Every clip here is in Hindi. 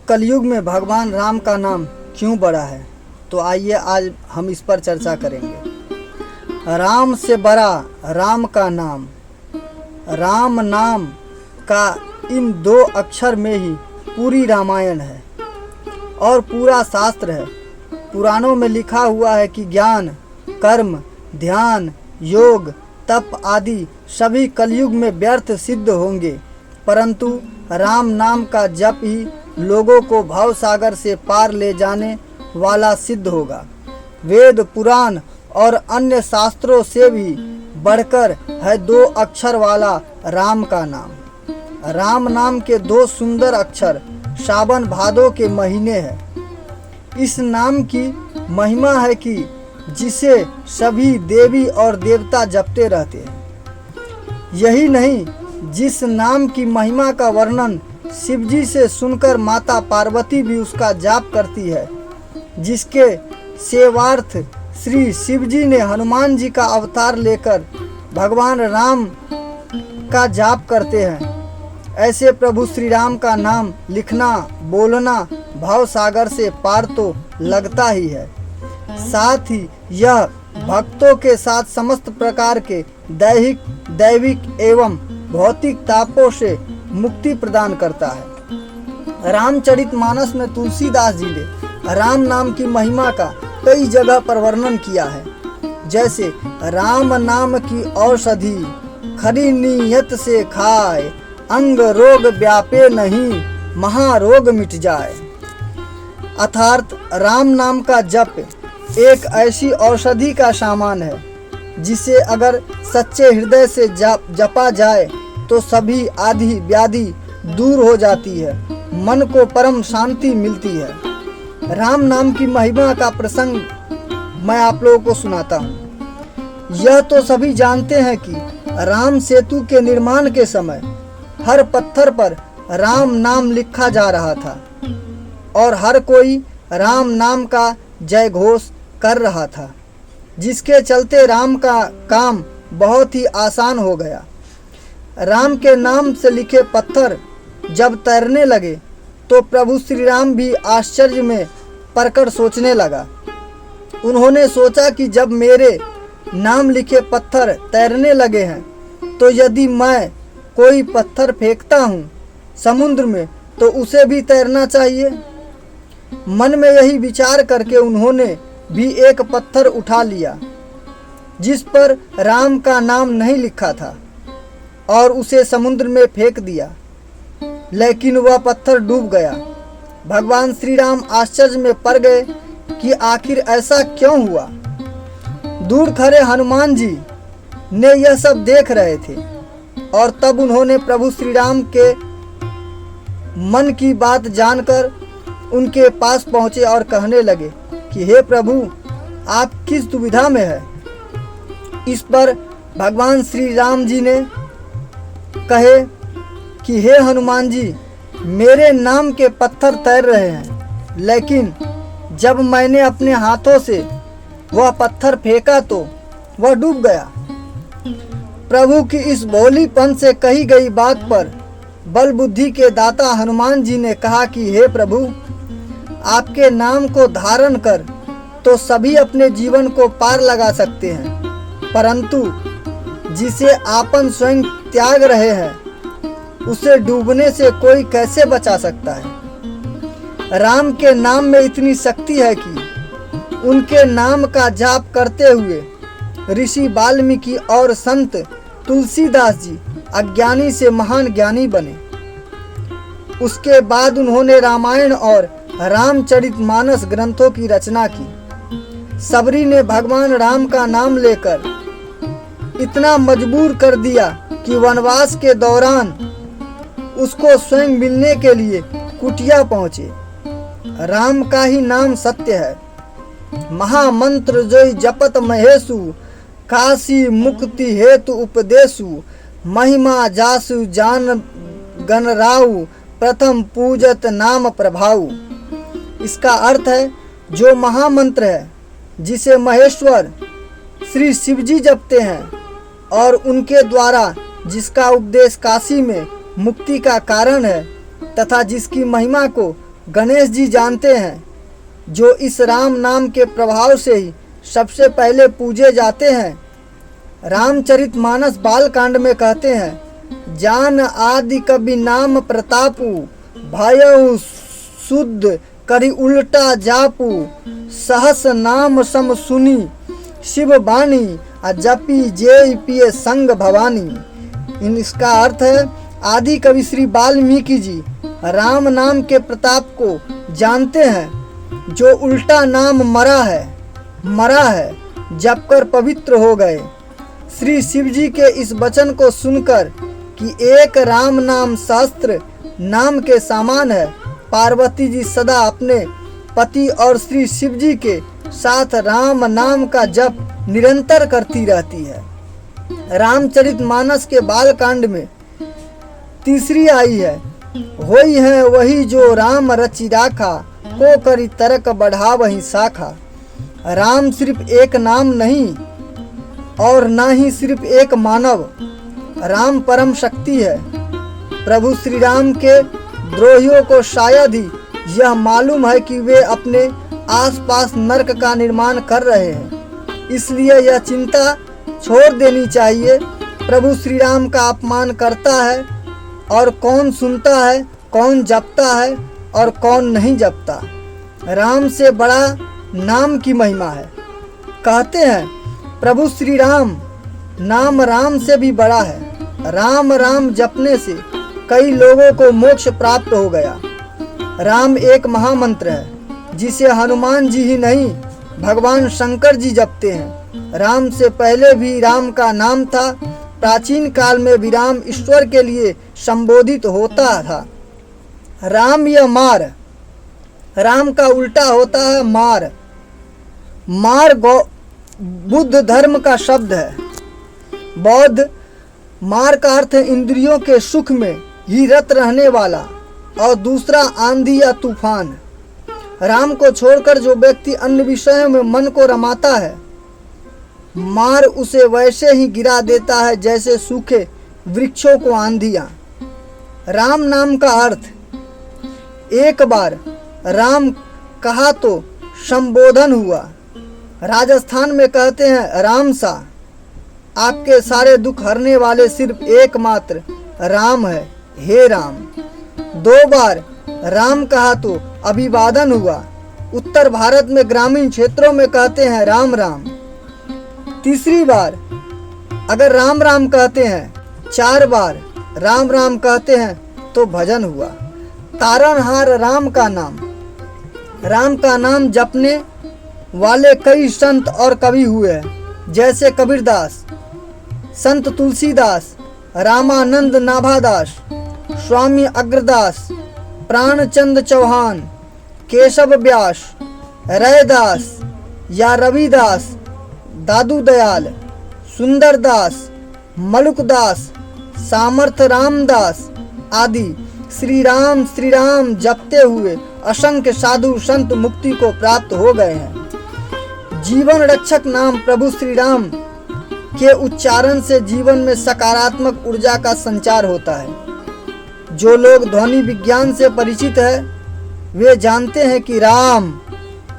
कलयुग में भगवान राम का नाम क्यों बड़ा है, तो आइए आज हम इस पर चर्चा करेंगे। राम से बड़ा राम का नाम, राम नाम का इन 2 अक्षर में ही पूरी रामायण है और पूरा शास्त्र है। पुराणों में लिखा हुआ है कि ज्ञान, कर्म, ध्यान, योग, तप आदि सभी कलयुग में व्यर्थ सिद्ध होंगे, परंतु राम नाम का जप ही लोगों को भव सागर से पार ले जाने वाला सिद्ध होगा। वेद, पुराण और अन्य शास्त्रों से भी बढ़कर है 2 अक्षर वाला राम का नाम। राम नाम के 2 सुंदर अक्षर सावन भादो के महीने हैं। इस नाम की महिमा है कि जिसे सभी देवी और देवता जपते रहते हैं। यही नहीं, जिस नाम की महिमा का वर्णन शिवजी से सुनकर माता पार्वती भी उसका जाप करती है, जिसके सेवार्थ श्री शिवजी ने हनुमान जी का अवतार लेकर भगवान राम का जाप करते हैं। ऐसे प्रभु श्री राम का नाम लिखना, बोलना भाव सागर से पार तो लगता ही है, साथ ही यह भक्तों के साथ समस्त प्रकार के दैविक एवं भौतिक तापों से मुक्ति प्रदान करता है। रामचरितमानस में तुलसीदास जी ने राम नाम की महिमा का कई जगह पर वर्णन किया है, जैसे राम नाम की औषधि खरी नीयत से खाए, अंग रोग व्यापे नहीं, महारोग मिट जाए। अर्थात राम नाम का जप एक ऐसी औषधि का सामान है जिसे अगर सच्चे हृदय से जपा जाए तो सभी आदि व्याधि दूर हो जाती है, मन को परम शांति मिलती है। राम नाम की महिमा का प्रसंग मैं आप लोगों को सुनाता हूँ। यह तो सभी जानते हैं कि राम सेतु के निर्माण के समय हर पत्थर पर राम नाम लिखा जा रहा था और हर कोई राम नाम का जय घोष कर रहा था, जिसके चलते राम का काम बहुत ही आसान हो गया। राम के नाम से लिखे पत्थर जब तैरने लगे तो प्रभु श्री राम भी आश्चर्य में पड़कर सोचने लगा। उन्होंने सोचा कि जब मेरे नाम लिखे पत्थर तैरने लगे हैं तो यदि मैं कोई पत्थर फेंकता हूँ समुद्र में तो उसे भी तैरना चाहिए। मन में यही विचार करके उन्होंने भी एक पत्थर उठा लिया जिस पर राम का नाम नहीं लिखा था और उसे समुद्र में फेंक दिया, लेकिन वह पत्थर डूब गया। भगवान श्री राम आश्चर्य में पड़ गए कि आखिर ऐसा क्यों हुआ। दूर खड़े हनुमान जी ने यह सब देख रहे थे और तब उन्होंने प्रभु श्री राम के मन की बात जानकर उनके पास पहुँचे और कहने लगे कि हे प्रभु, आप किस दुविधा में है। इस पर भगवान श्री राम जी ने कहे कि हे हनुमान जी, मेरे नाम के पत्थर तैर रहे हैं, लेकिन जब मैंने अपने हाथों से वह पत्थर फेंका तो वह डूब गया। प्रभु की इस भोलीपन से कही गई बात पर बल बुद्धि के दाता हनुमान जी ने कहा कि हे प्रभु, आपके नाम को धारण कर तो सभी अपने जीवन को पार लगा सकते हैं, परंतु जिसे आपन स्वयं त्याग रहे हैं उसे डूबने से कोई कैसे बचा सकता है। राम के नाम में इतनी शक्ति है कि उनके नाम का जाप करते हुए ऋषि वाल्मीकि और संत तुलसीदास जी अज्ञानी से महान ज्ञानी बने। उसके बाद उन्होंने रामायण और रामचरितमानस ग्रंथों की रचना की। सबरी ने भगवान राम का नाम लेकर इतना मजबूर कर दिया कि वनवास के दौरान उसको स्वयं मिलने के लिए कुटिया पहुँचे। राम का ही नाम सत्य है। महामंत्र जोई जपत महेशु, काशी मुक्ति हेतु उपदेशु, महिमा जासु जान गणराउ, प्रथम पूजत नाम प्रभाऊ। इसका अर्थ है, जो महामंत्र है जिसे महेश्वर श्री शिवजी जपते हैं और उनके द्वारा जिसका उपदेश काशी में मुक्ति का कारण है तथा जिसकी महिमा को गणेश जी जानते हैं, जो इस राम नाम के प्रभाव से ही सबसे पहले पूजे जाते हैं। रामचरितमानस बालकांड में कहते हैं, जान आदि कवि नाम प्रतापु, भयउ शुद्ध करी उल्टा जापू, सहस नाम सम सुनी शिव बानी, जपी जे पिए संग भवानी। इसका अर्थ है, आदि कवि श्री वाल्मीकि जी राम नाम के प्रताप को जानते हैं, जो उल्टा नाम मरा है, जपकर पवित्र हो गए। श्री शिव जी के इस वचन को सुनकर कि एक राम नाम सहस्त्र नाम के समान है, पार्वती जी सदा अपने पति और श्री शिव जी के साथ राम नाम का जप निरंतर करती रहती है। रामचरितमानस के बालकांड में तीसरी आई है, होई है वही जो राम रचि राखा, को करी तरक बढ़ा वही शाखा। राम सिर्फ एक नाम नहीं और ना ही सिर्फ एक मानव, राम परम शक्ति है। प्रभु श्री राम के द्रोहियों को शायद ही यह मालूम है कि वे अपने आसपास नरक का निर्माण कर रहे हैं, इसलिए यह चिंता छोड़ देनी चाहिए। प्रभु श्री राम का अपमान करता है और कौन सुनता है, कौन जपता है और कौन नहीं जपता। राम से बड़ा नाम की महिमा है। कहते हैं, प्रभु श्री राम नाम राम से भी बड़ा है। राम राम जपने से कई लोगों को मोक्ष प्राप्त हो गया। राम एक महामंत्र है, जिसे हनुमान जी ही नहीं भगवान शंकर जी जपते हैं। राम से पहले भी राम का नाम था। प्राचीन काल में भी राम ईश्वर के लिए संबोधित होता था। राम या मार, राम का उल्टा होता है मार। मार बुद्ध धर्म का शब्द है। बौद्ध मार का अर्थ है इंद्रियों के सुख में ही रत रहने वाला, और दूसरा आंधी या तूफान। राम को छोड़कर जो व्यक्ति अन्य विषयों में मन को रमाता है, मार उसे वैसे ही गिरा देता है जैसे सूखे वृक्षों को आंधियां। राम नाम का अर्थ, एक बार राम कहा तो संबोधन हुआ। राजस्थान में कहते हैं, राम सा, आपके सारे दुख हरने वाले सिर्फ एकमात्र राम है, हे राम। दो बार राम कहा तो अभिवादन हुआ। उत्तर भारत में ग्रामीण क्षेत्रों में कहते हैं राम राम। तीसरी बार अगर राम राम कहते हैं, 4 बार राम राम कहते हैं तो भजन हुआ। तारणहार राम का नाम। राम का नाम जपने वाले कई संत और कवि हुए हैं, जैसे कबीरदास, संत तुलसीदास, रामानंद नाभादास, स्वामी अग्रदास, प्राणचंद चौहान, केशव व्यास, रैदास या रविदास, दादू दयाल, सुंदरदास, मलुकदास, सामर्थ रामदास आदि श्री राम जपते हुए असंख्य साधु संत मुक्ति को प्राप्त हो गए हैं। जीवन रक्षक नाम प्रभु श्री राम के उच्चारण से जीवन में सकारात्मक ऊर्जा का संचार होता है। जो लोग ध्वनि विज्ञान से परिचित है, वे जानते हैं कि राम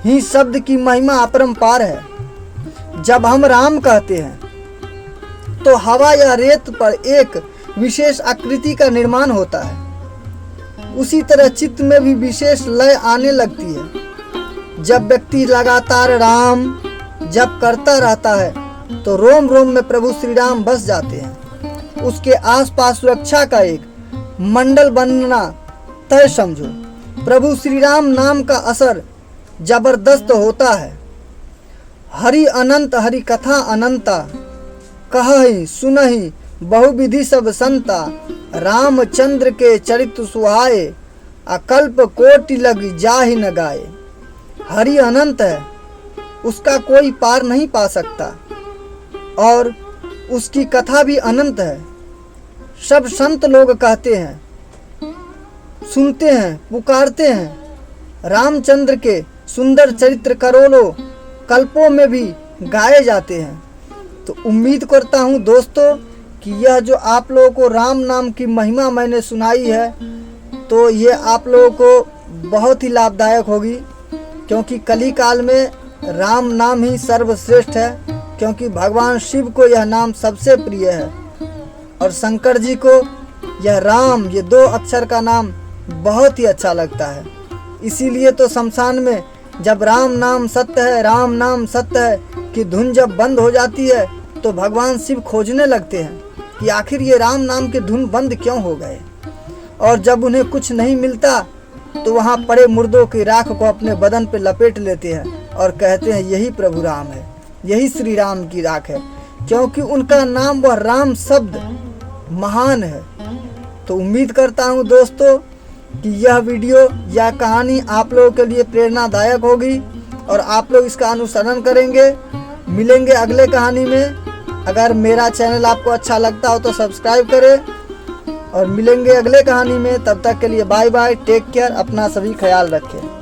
ही शब्द की महिमा अपरंपार है। जब हम राम कहते हैं तो हवा या रेत पर एक विशेष आकृति का निर्माण होता है। उसी तरह चित्त में भी विशेष लय आने लगती है। जब व्यक्ति लगातार राम जप करता रहता है तो रोम रोम में प्रभु श्री राम बस जाते हैं। उसके आसपास सुरक्षा का एक मंडल बनना तय समझो। प्रभु श्री राम नाम का असर जबरदस्त होता है। हरि अनंत हरि कथा अनंता, कहहि सुनहि बहुविधि सब संता। रामचंद्र के चरित्र सुहाए, अकल्प कोटि लग जाहि न गाए। हरि अनंत है, उसका कोई पार नहीं पा सकता, और उसकी कथा भी अनंत है। सब संत लोग कहते हैं, सुनते हैं, पुकारते हैं। रामचंद्र के सुंदर चरित्र करोड़ों कल्पों में भी गाए जाते हैं। तो उम्मीद करता हूँ दोस्तों कि यह जो आप लोगों को राम नाम की महिमा मैंने सुनाई है, तो ये आप लोगों को बहुत ही लाभदायक होगी, क्योंकि कली काल में राम नाम ही सर्वश्रेष्ठ है, क्योंकि भगवान शिव को यह नाम सबसे प्रिय है और शंकर जी को यह राम, ये 2 अक्षर का नाम बहुत ही अच्छा लगता है। इसीलिए तो शमशान में जब राम नाम सत्य है, राम नाम सत्य है कि धुन जब बंद हो जाती है तो भगवान शिव खोजने लगते हैं कि आखिर ये राम नाम के धुन बंद क्यों हो गए। और जब उन्हें कुछ नहीं मिलता तो वहाँ पड़े मुर्दों की राख को अपने बदन पे लपेट लेते हैं और कहते हैं यही प्रभु राम है, यही श्री राम की राख है, क्योंकि उनका नाम, वह राम शब्द महान है। तो उम्मीद करता हूँ दोस्तों कि यह वीडियो या कहानी आप लोगों के लिए प्रेरणादायक होगी और आप लोग इसका अनुसरण करेंगे। मिलेंगे अगले कहानी में। अगर मेरा चैनल आपको अच्छा लगता हो तो सब्सक्राइब करें और मिलेंगे अगले कहानी में। तब तक के लिए बाय बाय, टेक केयर, अपना सभी ख्याल रखें।